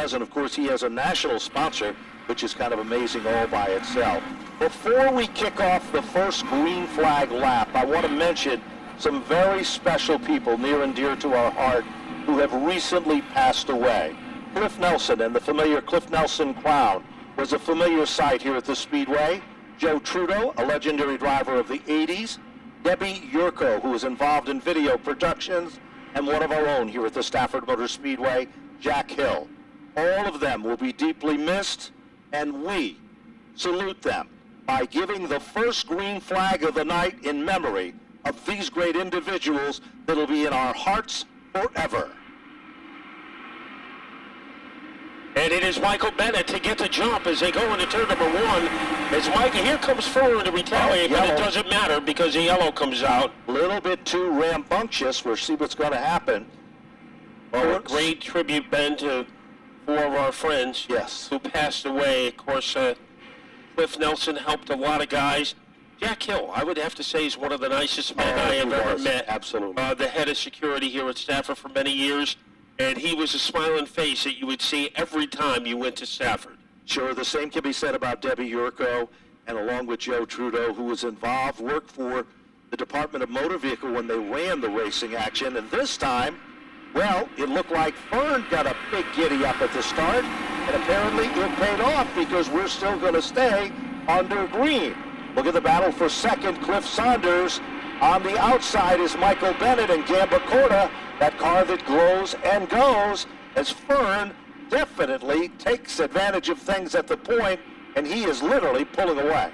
does, and of course he has a national sponsor, which is kind of amazing all by itself. Before we kick off the first green flag lap, I want to mention some very special people near and dear to our heart who have recently passed away. Cliff Nelson and the familiar Cliff Nelson crown was a familiar sight here at the Speedway. Joe Trudeau, a legendary driver of the 80s. Debbie Yurko, who was involved in video productions, and one of our own here at the Stafford Motor Speedway, Jack Hill. All of them will be deeply missed, and we salute them by giving the first green flag of the night in memory of these great individuals that'll be in our hearts forever. And it is Michael Bennett to get the jump as they go into turn number one. As Michael, here comes forward to retaliate, but it doesn't matter because the yellow comes out. A little bit too rambunctious. We'll see what's going to happen. Well, a great tribute, Ben, to four of our friends who passed away. Of course, Cliff Nelson helped a lot of guys. Jack Hill, I would have to say, is one of the nicest men I have ever met. Absolutely. The head of security here at Stafford for many years. And he was a smiling face that you would see every time you went to Stafford. Sure, the same can be said about Debbie Yurko, and along with Joe Trudeau, who was involved, worked for the Department of Motor Vehicle when they ran the racing action. And this time, well, it looked like Fern got a big giddy up at the start, and apparently it paid off because we're still going to stay under green. Look at the battle for second. Cliff Saunders. On the outside is Michael Bennett and Gamba Corda, that car that glows and goes, as Fern definitely takes advantage of things at the point, and he is literally pulling away.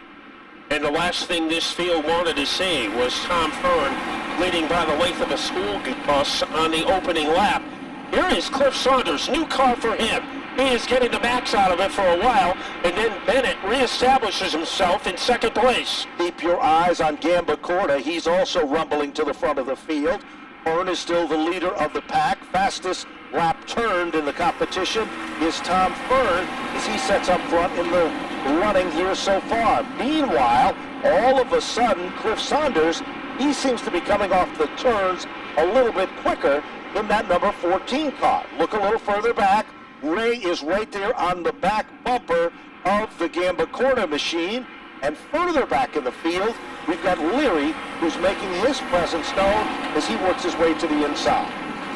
And the last thing this field wanted to see was Tom Fern leading by the length of a school bus on the opening lap. Here is Cliff Saunders, new car for him. He is getting the max out of it for a while, and then Bennett reestablishes himself in second place. Keep your eyes on Gamba Corda. He's also rumbling to the front of the field. Fern is still the leader of the pack. Fastest lap turned in the competition is Tom Fern as he sets up front in the running here so far. Meanwhile, all of a sudden, Cliff Saunders, he seems to be coming off the turns a little bit quicker than that number 14 car. Look a little further back. Ray is right there on the back bumper of the Gamba Corda machine. And further back in the field, we've got Leary, who's making his presence known as he works his way to the inside.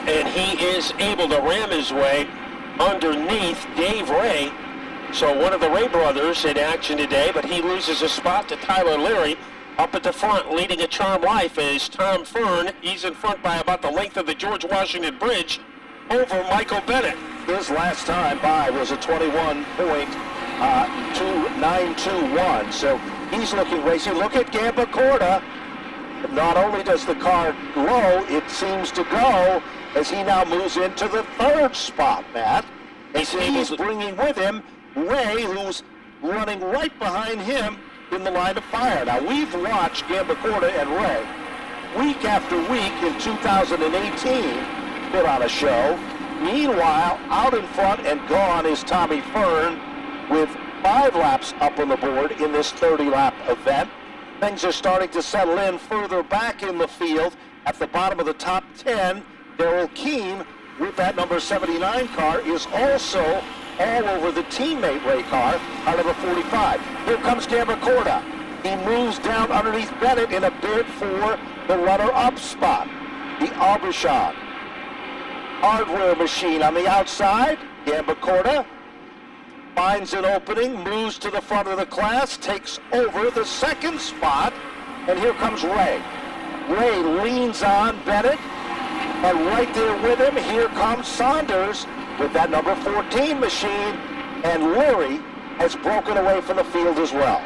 And he is able to ram his way underneath Dave Ray. So one of the Ray brothers in action today, but he loses a spot to Tyler Leary. Up at the front, leading a charmed life is Tom Fern. He's in front by about the length of the George Washington Bridge over Michael Bennett. His last time by was a 21.2921. So he's looking racy. Look at Gamba Corda. Not only does the car glow, it seems to go as he now moves into the third spot, Matt. As he's bringing with him Ray, who's running right behind him in the line of fire. Now, we've watched Gamba Corda and Ray week after week in 2018 put on a show. Meanwhile, out in front and gone is Tommy Fern with 5 laps up on the board in this 30-lap event. Things are starting to settle in further back in the field. At the bottom of the top 10, Darrell Keene with that number 79 car is also all over the teammate Ray car, car number 45. Here comes Gamba Corda. He moves down underneath Bennett in a bid for the runner-up spot. The Aubuchon hardware machine on the outside. Gamba Corda finds an opening, moves to the front of the class, takes over the second spot, and here comes Ray. Ray leans on Bennett, and right there with him, here comes Saunders with that number 14 machine, and Leary has broken away from the field as well.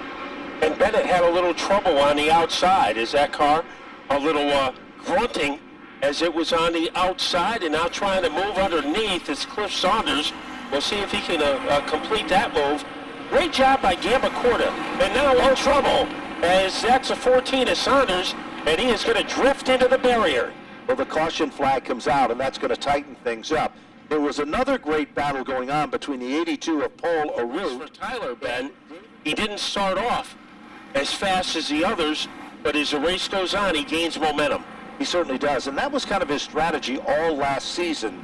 And Bennett had a little trouble on the outside. Is that car a little grunting as it was on the outside, and now trying to move underneath is Cliff Saunders. We'll see if he can complete that move. Great job by Gamba Corda, and now in trouble as that's a 14 of Saunders, and he is going to drift into the barrier. Well, the caution flag comes out, and that's going to tighten things up. There was another great battle going on between the 82 of Paul Aru. For Tyler, Ben, he didn't start off as fast as the others, but as the race goes on, he gains momentum. He certainly does, and that was kind of his strategy all last season,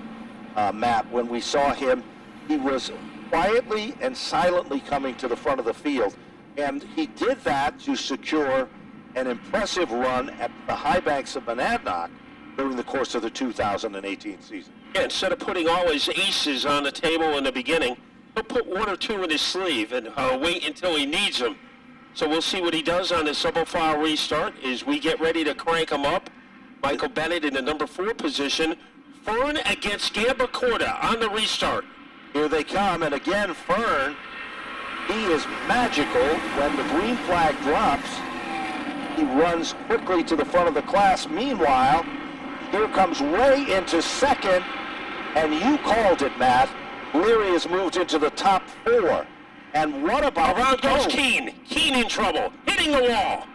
Matt, when we saw him he was quietly and silently coming to the front of the field. And he did that to secure an impressive run at the high banks of Monadnock during the course of the 2018 season. Yeah, instead of putting all his aces on the table in the beginning, he'll put one or two in his sleeve and wait until he needs them. So we'll see what he does on this double file restart as we get ready to crank him up. Michael Bennett in the number 4 position. Fern against Gambacorta on the restart. Here they come, and again, Fern, he is magical when the green flag drops. He runs quickly to the front of the class. Meanwhile, here comes Ray into second, and you called it, Matt. Leary has moved into the top 4. And what about... Around goes Keene. Keene in trouble, hitting the wall.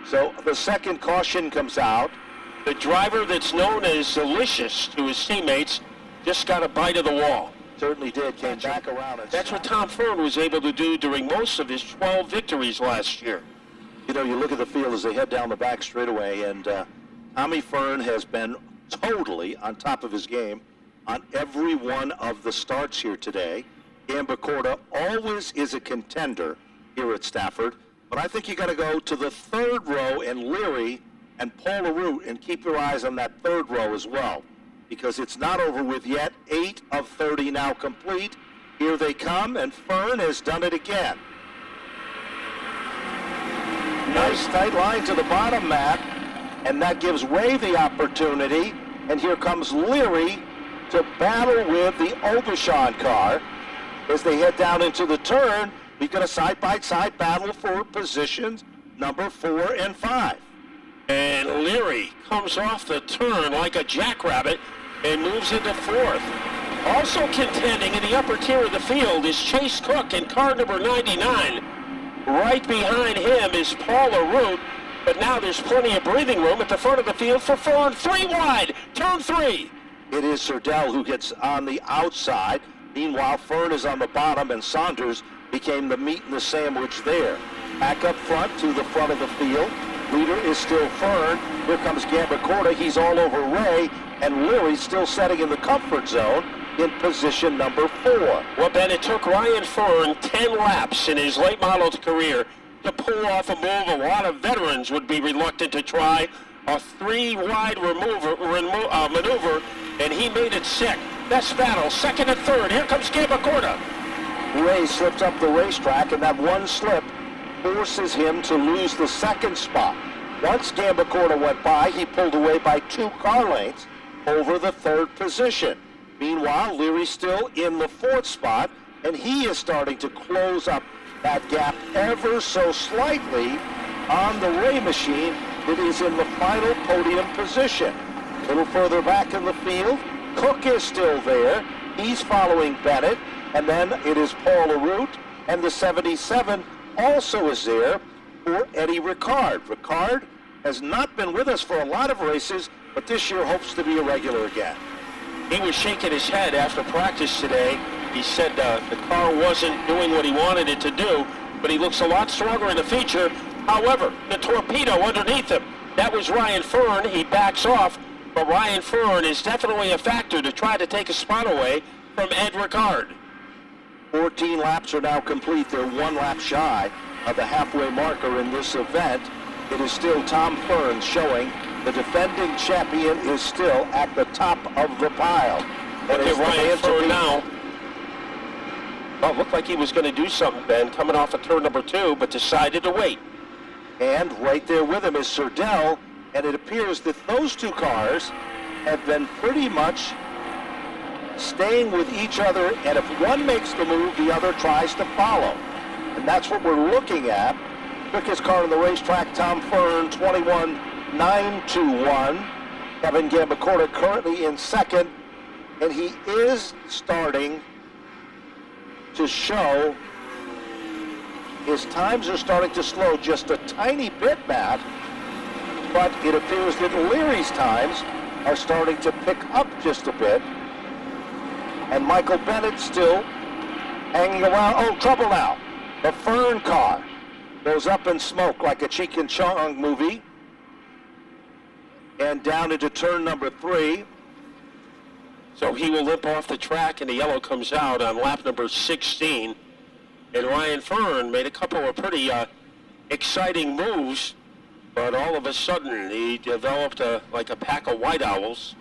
So the second caution comes out. The driver that's known as Delicious to his teammates just got a bite of the wall. Certainly did, came back around. That's what Tom Fern was able to do during most of his 12 victories last year. You know, you look at the field as they head down the back straightaway, and Tommy Fern has been totally on top of his game on every one of the starts here today. Gambacorta always is a contender here at Stafford, but I think you got to go to the third row and Leary and Paul LaRue and keep your eyes on that third row as well, because it's not over with yet. 8 of 30 now complete. Here they come, and Fern has done it again. Nice tight line to the bottom, Matt, and that gives Ray the opportunity, and here comes Leary to battle with the Obashan car. As they head down into the turn, we've got a side-by-side battle for positions number 4 and 5. And Leary comes off the turn like a jackrabbit and moves into 4th. Also contending in the upper tier of the field is Chase Cook in car number 99. Right behind him is Paul LaRue, but now there's plenty of breathing room at the front of the field for Fern. 3 wide, turn 3. It is Serdell who gets on the outside. Meanwhile, Fern is on the bottom, and Saunders became the meat in the sandwich there. Back up front to the front of the field. Leader is still Fern. Here comes Gambacorta. He's all over Ray, and Leary's still setting in the comfort zone in position number 4. Well, Ben, it took Ryan Fern 10 laps in his late model career to pull off a move a lot of veterans would be reluctant to try. A 3-wide maneuver, and he made it sick. Best battle, 2nd and 3rd. Here comes Gambacorta. Ray slips up the racetrack, and that one slip forces him to lose the 2nd spot. Once Gambacorta went by, he pulled away by 2 car lengths over the 3rd position. Meanwhile, Leary's still in the 4th spot, and he is starting to close up that gap ever so slightly on the Ray machine that is in the final podium position. A little further back in the field, Cook is still there. He's following Bennett, and then it is Paul LaRue, and the 77 also is there for Eddie Ricard. Ricard has not been with us for a lot of races, but this year hopes to be a regular again. He was shaking his head after practice today. He said the car wasn't doing what he wanted it to do, but he looks a lot stronger in the feature. However, the torpedo underneath him, that was Ryan Fern. He backs off, but Ryan Fern is definitely a factor to try to take a spot away from Ed Ricard. 14 laps are now complete. They're 1 lap shy of the halfway marker in this event. It is still Tom Fern showing the defending champion is still at the top of the pile. Look at Ryan Fern now. Well, looked like he was going to do something, Ben, coming off of turn number 2, but decided to wait. And right there with him is Serdell, and it appears that those 2 cars have been pretty much staying with each other, and if one makes the move, the other tries to follow. And that's what we're looking at. Quickest car on the racetrack, Tom Fern, 21.921. Kevin Gambacorta currently in 2nd, and he is starting to show his times are starting to slow just a tiny bit, Matt, but it appears that Leary's times are starting to pick up just a bit. And Michael Bennett still hanging around. Oh, trouble now. The Fern car goes up in smoke like a Cheech and Chong movie. And down into turn number 3. So he will limp off the track, and the yellow comes out on lap number 16. And Ryan Fern made a couple of pretty exciting moves, but all of a sudden he developed like a pack of white owls,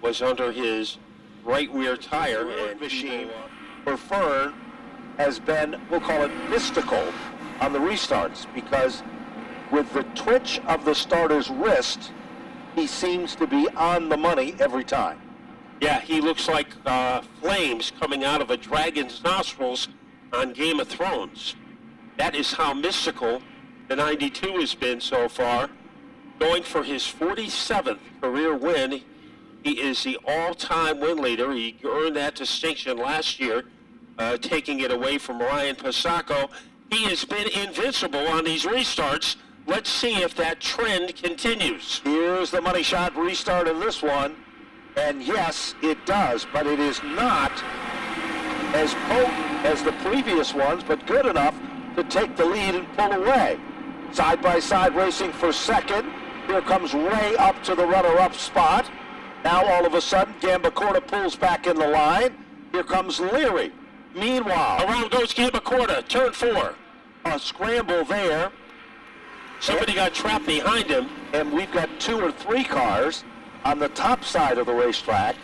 was under his right rear tire. And Machine for Fern has been, we'll call it mystical on the restarts, because with the twitch of the starter's wrist, he seems to be on the money every time. Yeah, he looks like flames coming out of a dragon's nostrils on Game of Thrones. That is how mystical the 92 has been so far. Going for his 47th career win. He is the all-time win leader. He earned that distinction last year, taking it away from Ryan Pasacco. He has been invincible on these restarts. Let's see if that trend continues. Here's the money shot restart in this one. And yes, it does, but it is not as potent as the previous ones, but good enough to take the lead and pull away. Side-by-side racing for second. Here comes Ray up to the runner-up spot. Now all of a sudden, Gambacorta pulls back in the line. Here comes Leary. Meanwhile, Around goes Gambacorta, turn 4. a scramble there. Somebody got trapped behind him. And we've got 2 or 3 cars on the top side of the racetrack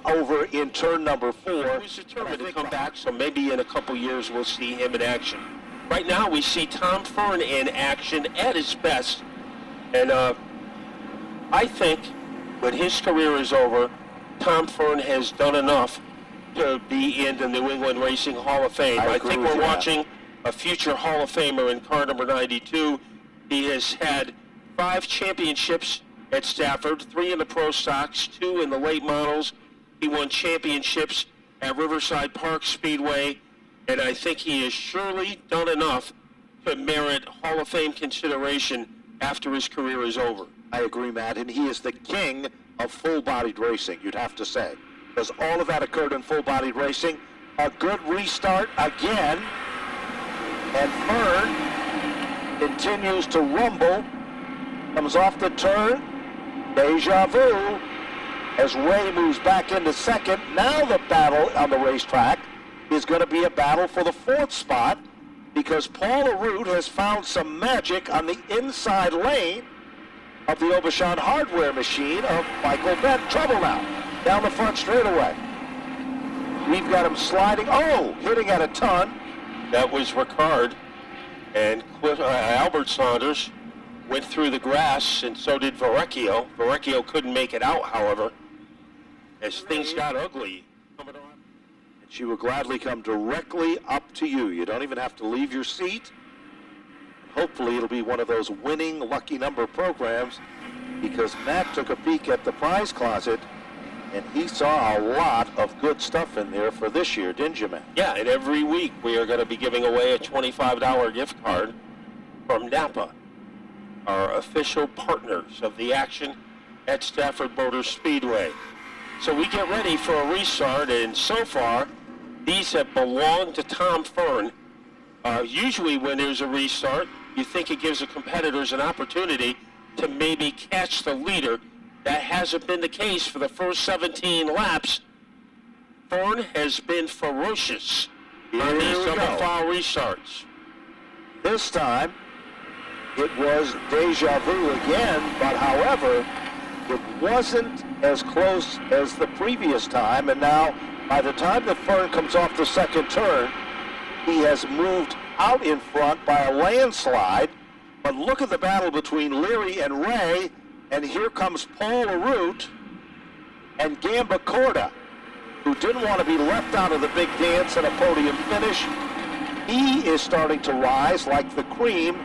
over in turn number 4. He's determined to come back, so maybe in a couple years we'll see him in action. Right now we see Tom Fern in action at his best. And I think when his career is over, Tom Fern has done enough to be in the New England Racing Hall of Fame. I think we're watching a future Hall of Famer in car number 92. He has had 5 championships at Stafford, 3 in the Pro Stocks, 2 in the late models. He won championships at Riverside Park Speedway, and I think he has surely done enough to merit Hall of Fame consideration after his career is over. I agree, Matt, and he is the king of full-bodied racing, you'd have to say, because all of that occurred in full-bodied racing. A good restart again, and Fern continues to rumble, comes off the turn, deja vu, as Ray moves back into second. Now the battle on the racetrack is going to be a battle for the 4th spot, because Paul Aroot has found some magic on the inside lane of the Aubuchon hardware machine of Michael Bent. Trouble now, down the front straightaway. We've got him sliding, hitting at a ton. That was Ricard, and Albert Saunders went through the grass, and so did Verrecchio. Verrecchio couldn't make it out, however, as things got ugly. And she will gladly come directly up to you. You don't even have to leave your seat. Hopefully it'll be one of those winning lucky number programs, because Matt took a peek at the prize closet and he saw a lot of good stuff in there for this year, didn't you, Matt? Yeah, and every week we are going to be giving away a $25 gift card from Napa, our official partners of the action at Stafford Motor Speedway. So we get ready for a restart, and so far these have belonged to Tom Fern. Usually when there's a restart, you think it gives the competitors an opportunity to maybe catch the leader. That hasn't been the case for the first 17 laps. Fern has been ferocious on these double-file restarts. This time, it was deja vu again, but however, it wasn't as close as the previous time, and now, by the time that Fern comes off the second turn, he has moved out in front by a landslide. But look at the battle between Leary and Ray, and here comes Paul Aroot and Gambacorta, who didn't want to be left out of the big dance and a podium finish. He is starting to rise like the cream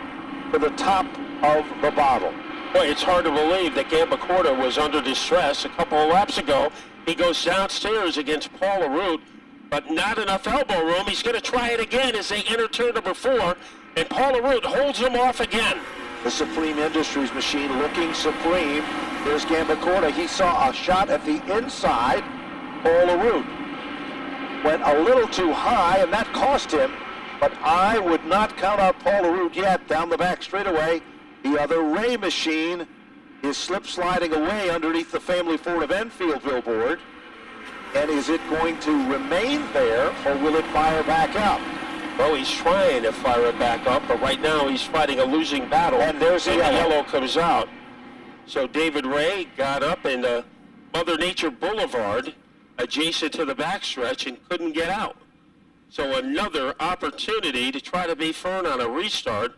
to the top of the bottle. Boy, it's hard to believe that Gambacorta was under distress a couple of laps ago. He goes downstairs against Paul Aroot, but not enough elbow room. He's going to try it again as they enter turn number 4, and Paul Aroot holds him off again. The Supreme Industries machine looking supreme. There's Gambacorta. He saw a shot at the inside. Paul Aroot went a little too high, and that cost him. But I would not count out Paul Aroot yet. Down the back straightaway, the other Ray machine is slip sliding away underneath the Family Ford of Enfield billboard. And is it going to remain there, or will it fire back up? Well, he's trying to fire it back up, but right now he's fighting a losing battle. And there's the yellow comes out. So David Ray got up in Mother Nature Boulevard, adjacent to the backstretch, and couldn't get out. So another opportunity to try to beat Fern on a restart,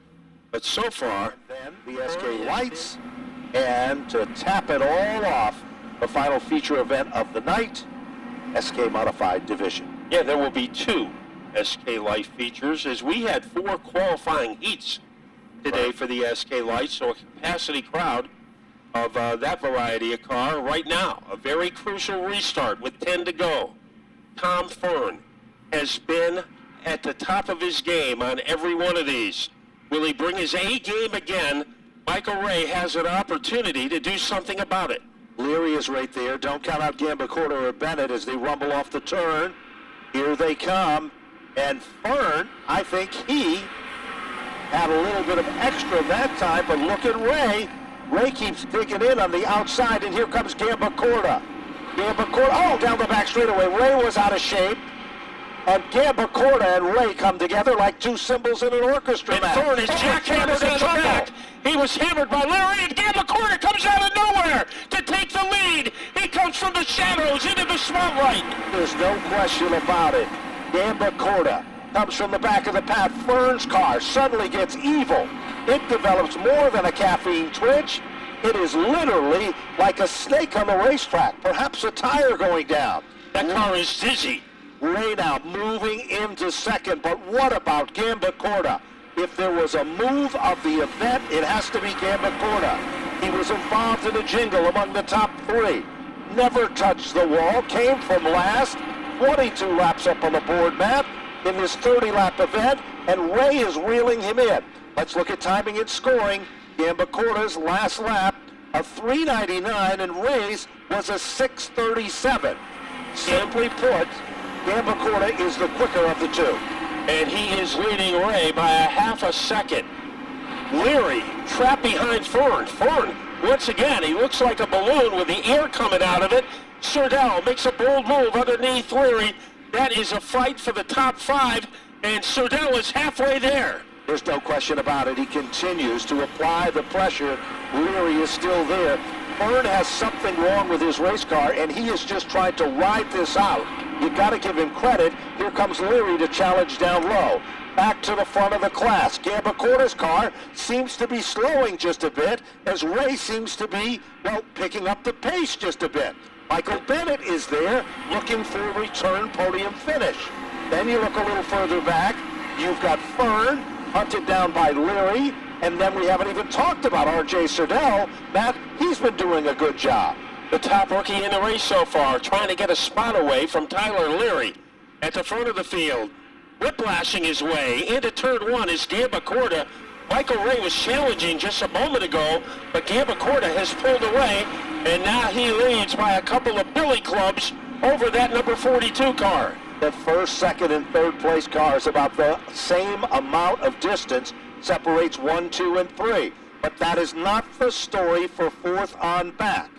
but so far... Then the SK lights, and to tap it all off, the final feature event of the night, SK Modified Division. Yeah, there will be 2 SK Light features, as we had 4 qualifying heats today for the SK Lights, so a capacity crowd of that variety of car right now. A very crucial restart with 10 to go. Tom Fern has been at the top of his game on every one of these. Will he bring his A game again? Michael Ray has an opportunity to do something about it. Leary is right there. Don't count out Gambacorta or Bennett as they rumble off the turn. Here they come. And Fern, I think he had a little bit of extra that time, but look at Ray. Ray keeps digging in on the outside, and here comes Gambacorta. Oh, down the back straightaway. Ray was out of shape. And Gambacorta and Ray come together like 2 cymbals in an orchestra. And Fern is jackhammered in the back. He was hammered by Larry, and Gambacorta comes out of nowhere to take the lead. He comes from the shadows into the spotlight. There's no question about it. Gambacorta comes from the back of the pack. Fern's car suddenly gets evil. It develops more than a caffeine twitch. It is literally like a snake on the racetrack, perhaps a tire going down. That car is dizzy. Ray now moving into second, but what about Gambacorta? If there was a move of the event, it has to be Gambacorta. He was involved in a jingle among the top 3. Never touched the wall, came from last, 22 laps up on the board map in this 30-lap event, and Ray is reeling him in. Let's look at timing and scoring. Gambacorta's last lap, a 3:99, and Ray's was a 6:37. Simply put, Gambacorta is the quicker of the 2. And he is leading Ray by a half a second. Leary trapped behind Fern. Fern, once again, he looks like a balloon with the air coming out of it. Surdell makes a bold move underneath Leary. That is a fight for the top 5, and Surdell is halfway there. There's no question about it. He continues to apply the pressure. Leary is still there. Fern has something wrong with his race car, and he is just trying to ride this out. You got to give him credit. Here comes Leary to challenge down low. Back to the front of the class. Gambacorta's car seems to be slowing just a bit, as Ray seems to be, well, picking up the pace just a bit. Michael Bennett is there looking for a return podium finish. Then you look a little further back. You've got Fern hunted down by Leary, and then we haven't even talked about R.J. Surdell. Matt, he's been doing a good job. The top rookie in the race so far, trying to get a spot away from Tyler Leary at the front of the field. Whiplashing his way into turn 1 is Gambacorta. Michael Ray was challenging just a moment ago, but Gambacorta has pulled away, and now he leads by a couple of billy clubs over that number 42 car. The first, second, and third place cars, about the same amount of distance separates 1, 2, and 3. But that is not the story for fourth on back.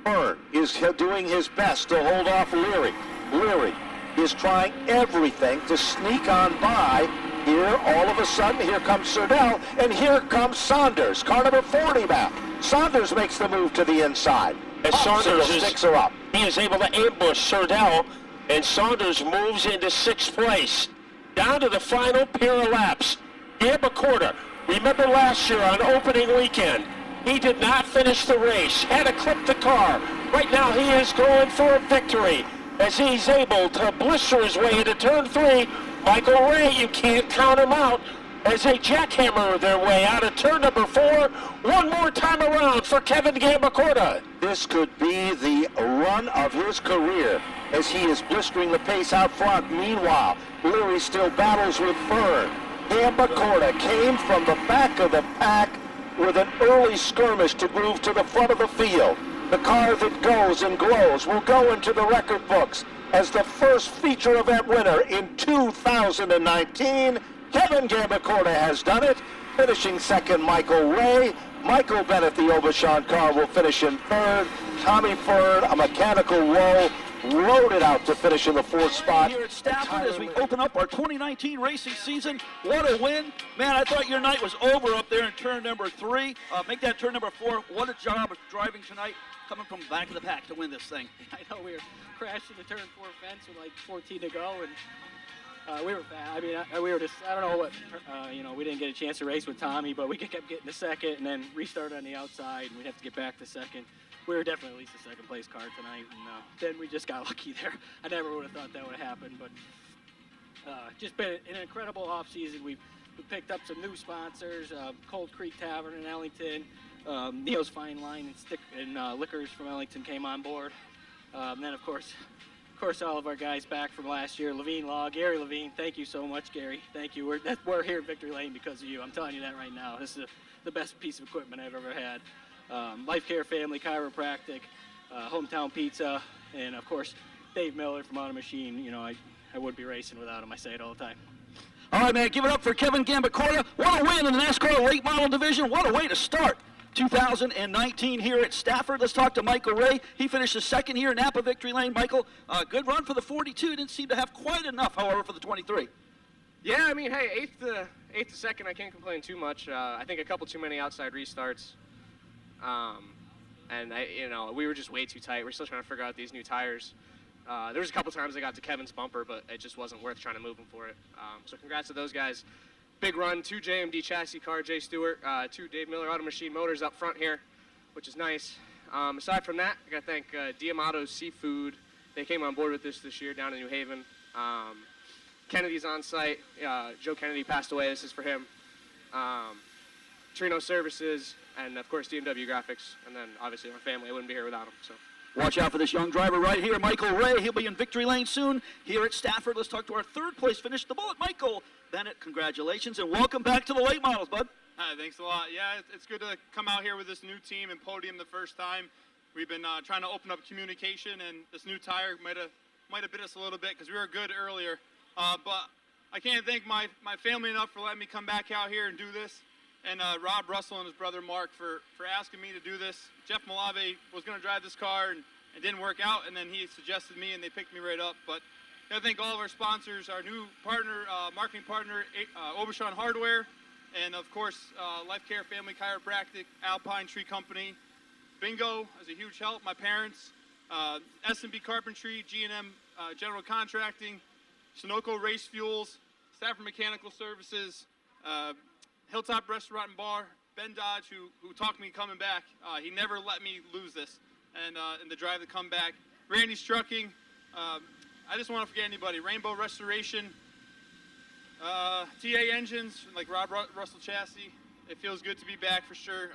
Fern is doing his best to hold off Leary. Leary is trying everything to sneak on by. Here, all of a sudden, here comes Surdell, and here comes Saunders, car number 40 back. Saunders makes the move to the inside. As Saunders sticks her up. He is able to ambush Surdell, and Saunders moves into 6th place. Down to the final pair of laps. Gambacorta, remember last year on opening weekend, he did not finish the race, had to clip the car. Right now he is going for a victory as he's able to blister his way into turn 3. Michael Ray, you can't count him out, as they jackhammer their way out of turn number 4. One more time around for Kevin Gambacorta. This could be the run of his career as he is blistering the pace out front. Meanwhile, Leary still battles with Fern. Gambacorta came from the back of the pack with an early skirmish to move to the front of the field. The car that goes and glows will go into the record books as the first feature event winner in 2019. Kevin Gambacorta has done it, finishing second Michael Ray. Michael Bennett, the Aubuchon car, will finish in third. Tommy Fern, a mechanical woe, loaded out to finish in the 4th spot. Here at Stafford as we open up our 2019 racing season. What a win. Man, I thought your night was over up there in turn number 3. Make that turn number 4. What a job of driving tonight, coming from back of the pack to win this thing. I know we were crashing the turn 4 fence with like 14 to go, and we were bad. I mean, we were just, I don't know what, we didn't get a chance to race with Tommy, but we kept getting to second and then restart on the outside, and we'd have to get back to second. We were definitely at least a second place car tonight, and then we just got lucky there. I never would have thought that would have happened, but just been an incredible off season. We picked up some new sponsors, Cold Creek Tavern in Ellington, Neo's Fine Line and Liquors from Ellington came on board. And then of course all of our guys back from last year, Levine Law, Gary Levine, thank you so much, Gary. Thank you. We're here at Victory Lane because of you. I'm telling you that right now. This is the best piece of equipment I've ever had. Life Care Family Chiropractic, Hometown Pizza, and of course Dave Miller from Auto Machine. You know, I wouldn't be racing without him. I say it all the time. All right, man, give it up for Kevin Gambacorta. What a win in the NASCAR late model division. What a way to start 2019 here at Stafford. Let's talk to Michael Ray. He finished the second here in Napa Victory Lane. Michael, good run for the 42. Didn't seem to have quite enough, however, for the 23. Yeah, I mean, hey, eighth to second, I can't complain too much. I think a couple too many outside restarts. And we were just way too tight. We're still trying to figure out these new tires. There was a couple times I got to Kevin's bumper, but it just wasn't worth trying to move him for it. So congrats to those guys. Big run, 2 JMD chassis car, Jay Stewart, 2 Dave Miller Auto Machine motors up front here, which is nice. Aside from that, I got to thank Diamato's Seafood. They came on board with this year down in New Haven. Kennedy's on site. Joe Kennedy passed away. This is for him. Trino Services, and of course DMW Graphics, and then obviously our family. I wouldn't be here without them. So. Watch out for this young driver right here, Michael Ray. He'll be in Victory Lane soon here at Stafford. Let's talk to our 3rd place finish, the Bullet, Michael Bennett. Congratulations and welcome back to the late models, bud. Hi, thanks a lot. Yeah, it's good to come out here with this new team and podium the first time. We've been trying to open up communication, and this new tire might have bit us a little bit because we were good earlier. But I can't thank my family enough for letting me come back out here and do this. And Rob Russell and his brother Mark for asking me to do this. Jeff Malave was going to drive this car, and it didn't work out, and then he suggested me, and they picked me right up. But I thank all of our sponsors, our new partner, marketing partner, Aubuchon Hardware, and of course, Life Care Family Chiropractic, Alpine Tree Company, Bingo is a huge help, my parents, S&B Carpentry, G&M General Contracting, Sunoco Race Fuels, Stafford Mechanical Services, Hilltop Restaurant and Bar, Ben Dodge, who talked me coming back. He never let me lose this, and the drive to come back. Randy's Trucking. I just want to forget anybody. Rainbow Restoration, TA Engines, like Rob Russell Chassis. It feels good to be back for sure.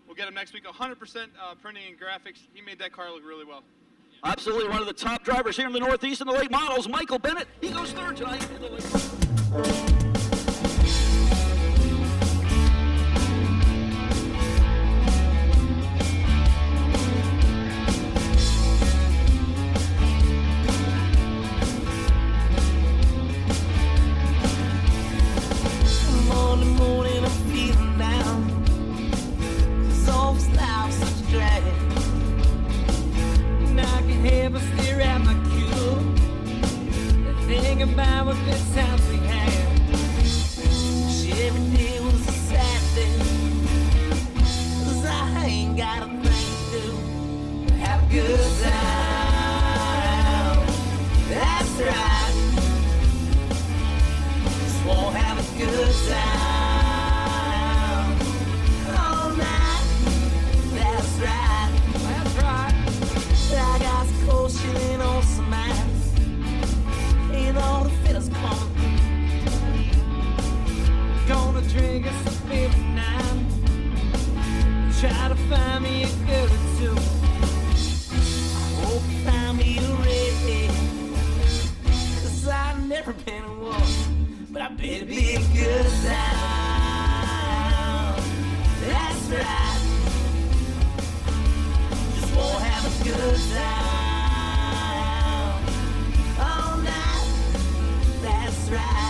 We'll get him next week. 100% printing and graphics. He made that car look really well. Absolutely one of the top drivers here in the Northeast in the late models, Michael Bennett. He goes 3rd tonight in the late models. Try to find me a girl or two. I hope you find me a redhead, 'cause I've never been a woman, but I bet it'd be a good time. That's right. Just won't have a good time all night. That's right.